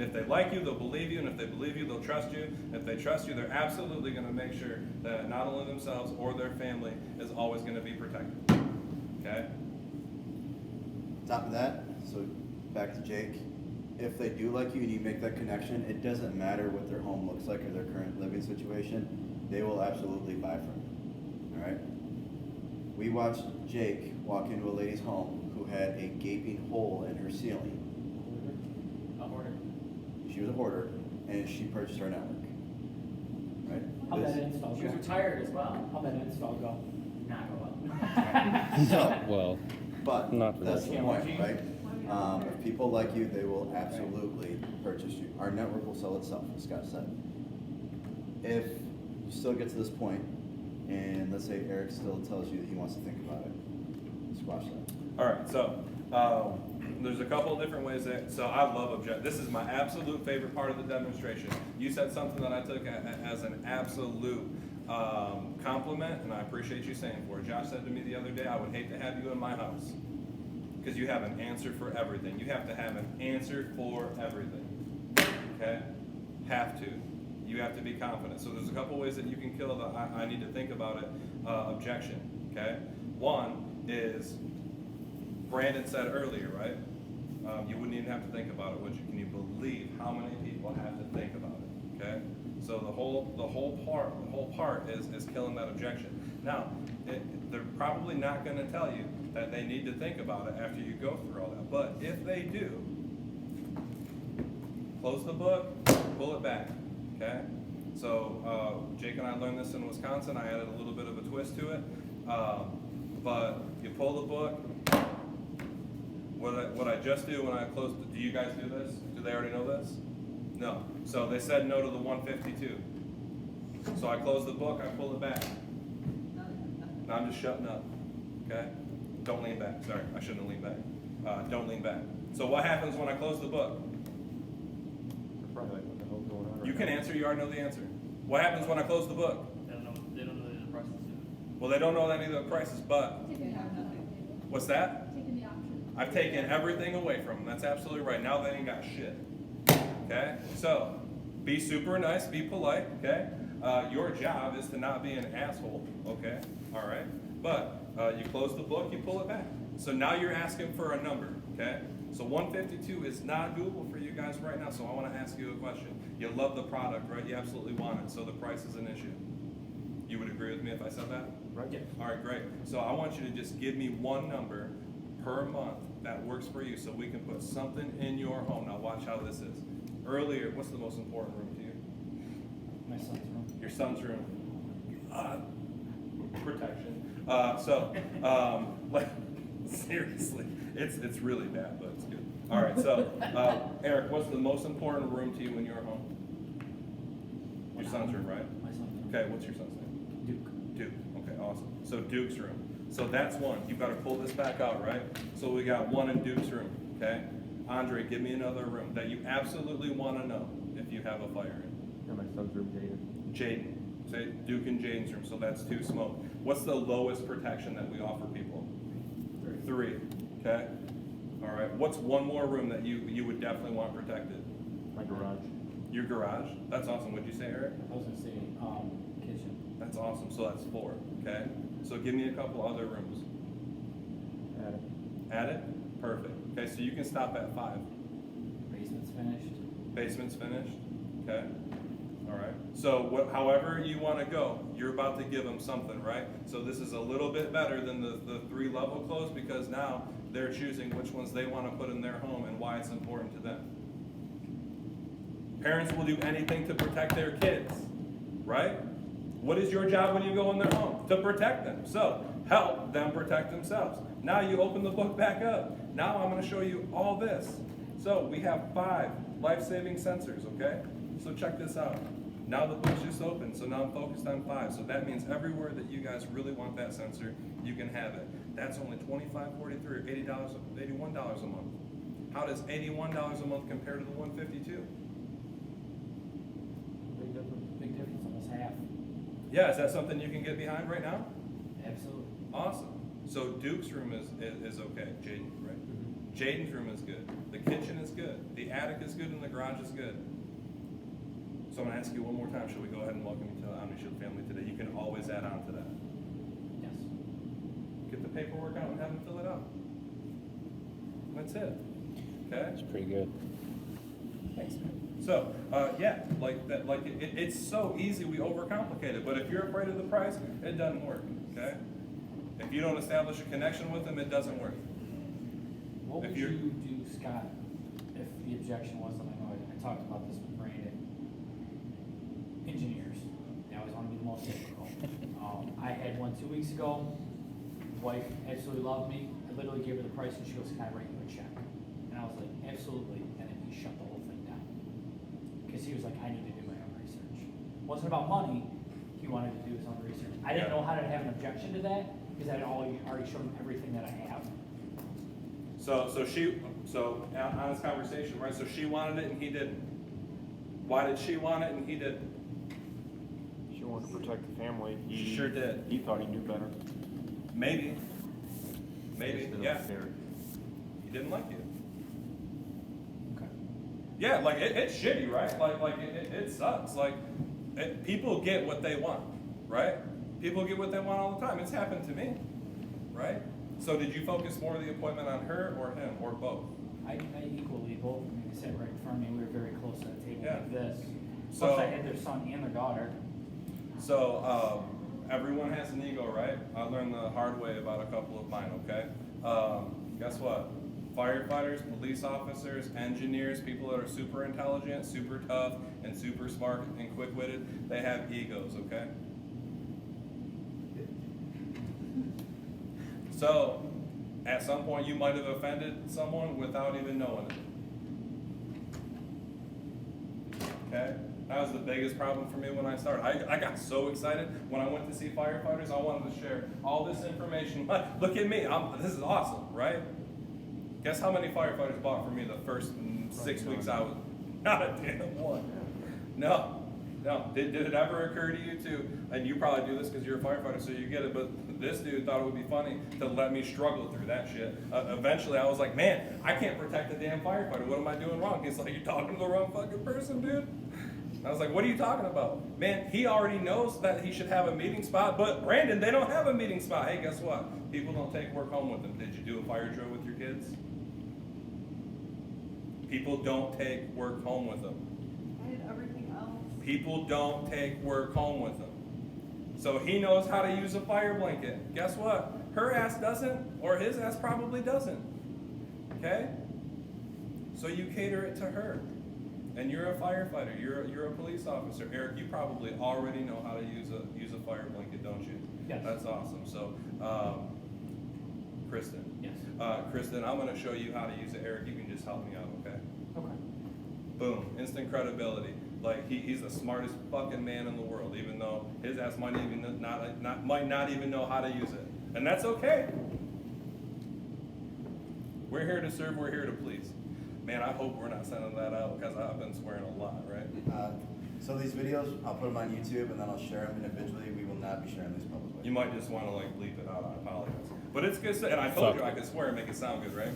And if they like you, they'll believe you, and if they believe you, they'll trust you. And if they trust you, they're absolutely going to make sure that not only themselves or their family is always going to be protected. Okay? Top of that, so back to Jake. If they do like you and you make that connection, it doesn't matter what their home looks like or their current living situation, they will absolutely buy from you. All right? We watched Jake walk into a lady's home who had a gaping hole in her ceiling. A hoarder. She was a hoarder, and she purchased our network. Right? How'd that install She was go? retired as well. How'd that install go? Not go well. So, Well, but Not for that's that. the point, right? If people like you, they will absolutely purchase you. Our network will sell itself, as Scott said. If you still get to this point, and let's say Eric still tells you that he wants to think about it, squash that. All right, so there's a couple of different ways that, so I love object. This is my absolute favorite part of the demonstration. You said something that I took as an absolute compliment, and I appreciate you saying for it. Josh said to me the other day, I would hate to have you in my house because you have an answer for everything. You have to have an answer for everything. Okay? Have to. You have to be confident. So there's a couple ways that you can kill the I need to think about it objection. Okay? One is, Brandon said earlier, right? You wouldn't even have to think about it, would you? Can you believe how many people have to think about it? Okay? So the whole part is killing that objection. Now, they're probably not going to tell you that they need to think about it after you go through all that. But if they do, close the book, pull it back. Okay? So Jake and I learned this in Wisconsin. I added a little bit of a twist to it. But you pull the book. What I just do when I close, do you guys do this? Do they already know this? No. So they said no to the 152. So I close the book, I pull it back. Now I'm just shutting up. Okay? Don't lean back. Sorry, I shouldn't have leaned back. Don't lean back. So what happens when I close the book? probably like, what the hell's going on right You can now? answer, you already know the answer. What happens when I close the book? They don't know the prices yet. Well, they don't know any of the prices, but what's that? Taking the option. I've taken everything away from them. That's absolutely right. Now they ain't got shit. Okay? So, be super nice, be polite, okay? Your job is to not be an asshole, okay? All right? But you close the book, you pull it back. So now you're asking for a number, okay? So 152 is not doable for you guys right now, so I want to ask you a question. You love the product, right? You absolutely want it, so the price is an issue. You would agree with me if I said that? Right. Yeah. All right, great. So I want you to just give me one number per month that works for you so we can put something in your home. Now watch how this is. Earlier, what's the most important room to you? My son's room. Your son's room. Protection. Like, seriously, it's really bad, but it's good. All right, so Eric, what's the most important room to you in your home? Your son's room, right? My son's room. Okay, what's your son's name? Duke. Duke. Okay, awesome. So Duke's room. So that's one. You've got to pull this back out, right? So we got one in Duke's room. Okay. Andre, give me another room that you absolutely want to know if you have a fire in. Yeah, my son's room, Jaden. Jaden. Say Duke and Jaden's room. So that's 2 smoke. What's the lowest protection that we offer people? 3. Okay. All right. What's one more room that you would definitely want protected? My garage. Your garage. That's awesome. What'd you say, Eric? I was gonna say, kitchen. That's awesome. So that's 4. Okay. So give me a couple other rooms. Attic. Add it? Perfect. Okay, so you can stop at 5. Basement's finished. Basement's finished? Okay. All right. So however you want to go, you're about to give them something, right? So this is a little bit better than the 3 level close because now they're choosing which ones they want to put in their home and why it's important to them. Parents will do anything to protect their kids, right? What is your job when you go in their home? To protect them. So help them protect themselves. Now you open the book back up. Now I'm going to show you all this. So we have 5 life-saving sensors, okay? So check this out. Now the book's just open, so now I'm focused on 5. So that means everywhere that you guys really want that sensor, you can have it. That's only $25, $43, or $80, $81 a month. How does $81 a month compare to the $152? Big difference. Big difference, almost half. Yeah, is that something you can get behind right now? Absolutely. Awesome. So Duke's room is okay, Jaden, right? Jaden's room is good. The kitchen is good. The attic is good, and the garage is good. So I'm gonna ask you one more time. Should we go ahead and welcome you to the OmniShield family today? You can always add on to that. Yes. Get the paperwork out and have them fill it out. That's it. Okay. That's pretty good. Thanks, man. So, yeah, like that, like it's so easy we overcomplicate it. But if you're afraid of the price, it doesn't work. Okay. If you don't establish a connection with them, it doesn't work. What If would you're- you do, Scott, if the objection was, and I know I talked about this with Brandon, engineers, they always want to be the most difficult. I had one 2 weeks ago, wife absolutely loved me, I literally gave her the price and she goes, can I write you a check? And I was like, absolutely, and then he shut the whole thing down. Because he was like, I need to do my own research. Wasn't about money, he wanted to do his own research. I didn't Yeah. know how to have an objection to that, because I had already showed him everything that I have. So on this conversation, right? So she wanted it and he didn't. Why did she want it and he didn't? She wanted to protect the family. She sure did. He thought he knew better. Maybe, Just yeah. scared. He didn't like you. Okay. Yeah, like it's shitty, right? Like it sucks. Like people get what they want, right? People get what they want all the time. It's happened to me, right? So did you focus more of the appointment on her or him or both? I equally both, I mean, they sat right in front of me, we were very close at a table Yeah. like this. So- Plus I had their son and their daughter. So everyone has an ego, right? I learned the hard way about a couple of mine. Okay. Guess what? Firefighters, police officers, engineers, people that are super intelligent, super tough, and super smart and quick-witted, they have egos. Okay. So, at some point, you might have offended someone without even knowing it. Okay? That was the biggest problem for me when I started. I got so excited when I went to see firefighters. I wanted to share all this information. Look at me. This is awesome, right? Guess how many firefighters bought from me the first 6 weeks I was? Not a damn one. No. Did it ever occur to you to, and you probably do this because you're a firefighter, so you get it, but this dude thought it would be funny to let me struggle through that shit. Eventually I was like, man, I can't protect the damn firefighter. What am I doing wrong? He's like, you're talking to the wrong fucking person, dude. I was like, what are you talking about? Man, he already knows that he should have a meeting spot, but Brandon, they don't have a meeting spot. Hey, guess what? People don't take work home with them. Did you do a fire drill with your kids? People don't take work home with them. I did everything else. People don't take work home with them. So he knows how to use a fire blanket. Guess what? Her ass doesn't, or his ass probably doesn't. Okay? So you cater it to her. And you're a firefighter, you're a police officer. Eric, you probably already know how to use a fire blanket, don't you? Yes. That's awesome. So, Kristen. Yes. Kristen, I'm gonna show you how to use it. Eric, you can just help me out, okay? Okay. Boom, instant credibility. Like he's the smartest fucking man in the world, even though his ass might not even know how to use it, and that's okay. We're here to serve. We're here to please. Man, I hope we're not sending that out because I've been swearing a lot, right? So these videos, I'll put them on YouTube and then I'll share them individually. We will not be sharing these publicly. You might just want to like bleep it out. I apologize, but it's good stuff. And I told you I could swear and make it sound good, right?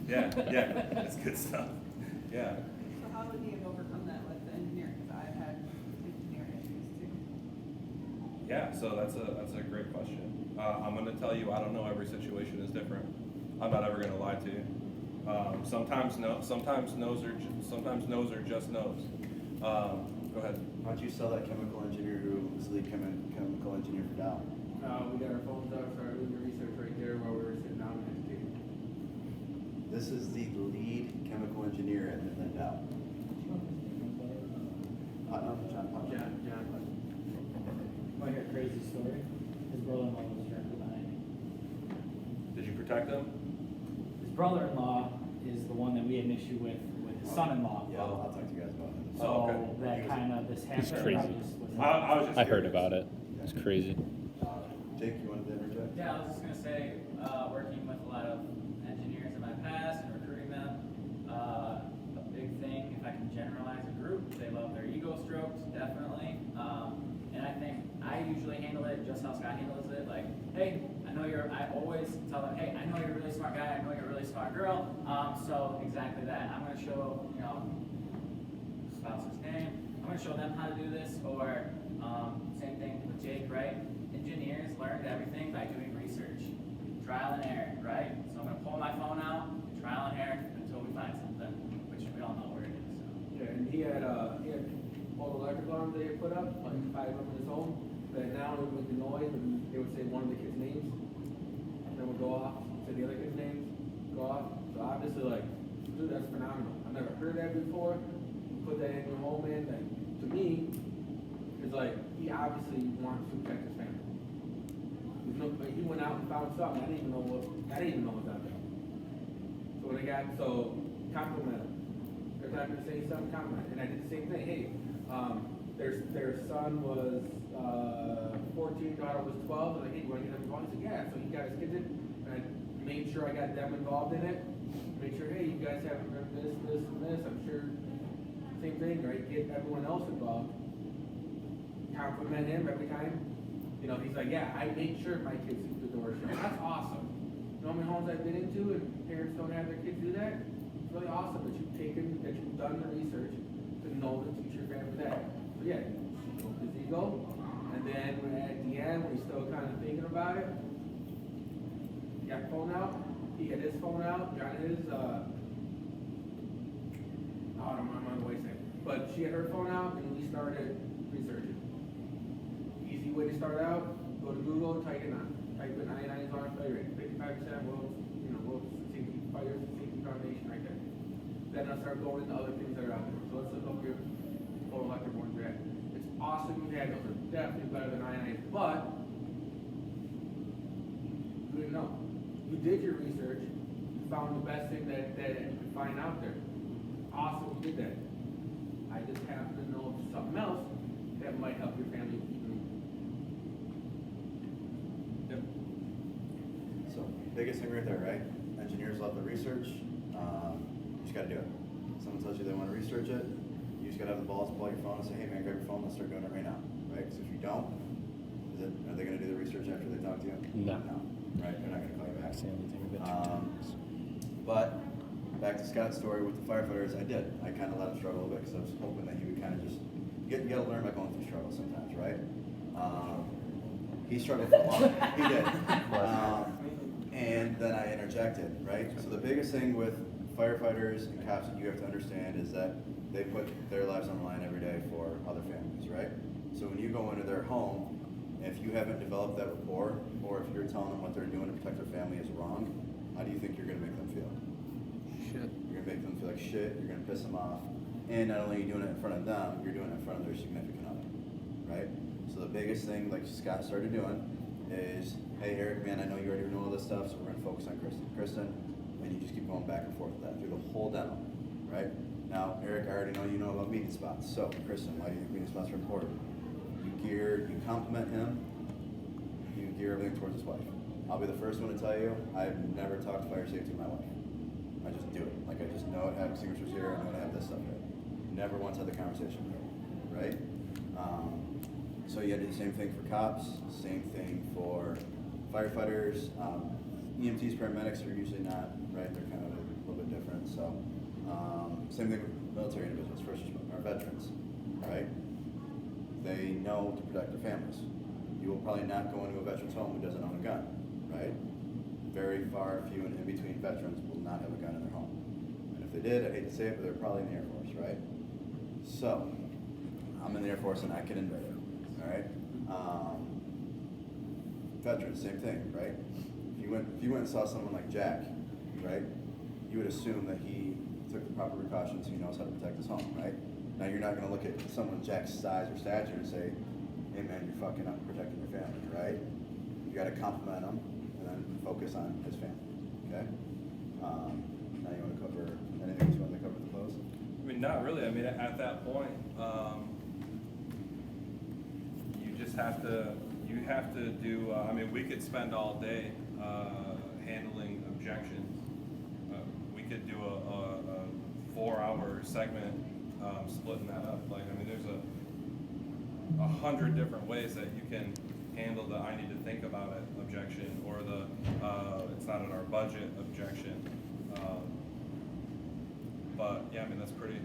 Yeah, it's good stuff. Yeah. So how would he have overcome that with the engineer? Because I've had engineer issues too. Yeah, so that's a great question. I'm going to tell you, I don't know. Every situation is different. I'm not ever going to lie to you. Sometimes no's are just no's. Go ahead. Why don't you sell that chemical engineer who was the lead chemical engineer for Dow? We got our phones out, started doing the research right there while we were sitting down and educating. This is the lead chemical engineer at Midland Dow. John Putnam. John. Want to hear a crazy story? His brother-in-law was directly behind me. Did you protect them? His brother-in-law is the one that we had an issue with his son-in-law. Yeah, I'll talk to you guys about it. So Oh, okay. that kind of, this happened. crazy. I just was- I was just I heard curious. about it. It's crazy. Jake, you wanted to interject? Yeah, I was just gonna say, working with a lot of engineers in my past and recruiting them, a big thing, if I can generalize a group, they love their ego stroked, definitely. And I think I usually handle it just how Scott handles it, like, hey, I know you're I always tell them, hey, I know you're a really smart guy, I know you're a really smart girl, so exactly that. I'm gonna show, spouse's name, I'm gonna show them how to do this, or, same thing with Jake, right? Engineers learned everything by doing research, trial and error, right? So I'm gonna pull my phone out, trial and error, until we find something, which we all know where it is, so. Yeah, and he had all the electric alarms they had put up, like 5 of them in his home, that now it would make the noise, and they would say one of the kids' names, and then would go off, say the other kids' names, go off. So obviously, like, dude, that's phenomenal. I've never heard that before. Put that in your home, man. Like, to me, it's like, he obviously wants to protect his family. But he went out and found something. I didn't even know what was out there. So when I got, compliment him. Every time I say something, compliment. And I did the same thing. Hey, their son was 14, daughter was 12. I was like, hey, you want to get them involved? He said, yeah. So he got his kids in, and I made sure I got them involved in it. Made sure, hey, you guys haven't heard this, and this. I'm sure, same thing, right? Get everyone else involved. Compliment him every time. He's like, yeah, I make sure my kids keep the door shut. That's awesome. You know how many homes I've been into and parents don't have their kids do that? It's really awesome that you've done the research to know to teach your family that. So yeah, broke his ego. And then at the end, when he's still kind of thinking about it, he got phone out. He had his phone out, got his, I don't remember the way to say it. But she had her phone out and we started researching. Easy way to start out, go to Google, type in ionized water failure rate, 55% world's safety fire safety foundation right there. Then I'll start going into other things that are out there. So let's look up your total electric ones you're at. It's awesome you had those, are definitely better than ionized, but you didn't know. You did your research, you found the best thing that you could find out there. Awesome you did that. I just happen to know of something else that might help your family even. Yep. So, biggest thing right there, right? Engineers love the research, you just gotta do it. Someone tells you they wanna research it, you just gotta have the balls to pull out your phone and say, hey man, grab your phone, let's start doing it right now, right? Because if you don't, are they gonna do the research after they talk to you? No. Right, they're not gonna call you back. Say anything with it. But, back to Scott's story with the firefighters, I kinda let him struggle a bit, because I was hoping that he would kinda just, you gotta learn by going through struggles sometimes, right? He struggled for a while, he did. And then I interjected, right? So the biggest thing with firefighters and cops that you have to understand is that they put their lives on the line every day for other families, right? So when you go into their home, if you haven't developed that rapport, or if you're telling them what they're doing to protect their family is wrong, how do you think you're gonna make them feel? Shit. You're gonna make them feel like shit, you're gonna piss them off, and not only are you doing it in front of them, you're doing it in front of their significant other, right? So the biggest thing, like Scott started doing, is, hey Eric, man, I know you already know all this stuff, so we're gonna focus on Kristen, and you just keep going back and forth with that through the whole demo, right? Now, Eric, I already know you know about meeting spots, so Kristen, why do you think meeting spots are important? You compliment him, you gear everything towards his wife. I'll be the first one to tell you, I've never talked fire safety to my wife. I just do it. Like, I just know I have extinguishers here, I know I have this stuff here. Never once had the conversation with her, right? So you gotta do the same thing for cops, same thing for firefighters. EMTs, paramedics are usually not, right? They're kind of a little bit different, so. Same thing with military individuals, our veterans, right? They know to protect their families. You will probably not go into a veteran's home who doesn't own a gun, right? Very few and in between veterans will not have a gun in their home. And if they did, I hate to say it, but they're probably in the Air Force, right? So, I'm in the Air Force and I can invade it, all right? Veterans, same thing, right? If you went and saw someone like Jack, right? You would assume that he took the proper precautions, he knows how to protect his home, right? Now you're not gonna look at someone Jack's size or stature and say, hey man, you're fucking up protecting your family, right? You gotta compliment him and then focus on his family, okay? Now you wanna cover anything else you want to cover at the close? I mean, not really. I mean, at that point, you just have to do, I mean, we could spend all day handling objections. We could do a 4-hour segment splitting that up. Like, I mean, there's 100 different ways that you can handle the I need to think about it objection, or the, it's not in our budget objection. But, yeah, I mean, that's pretty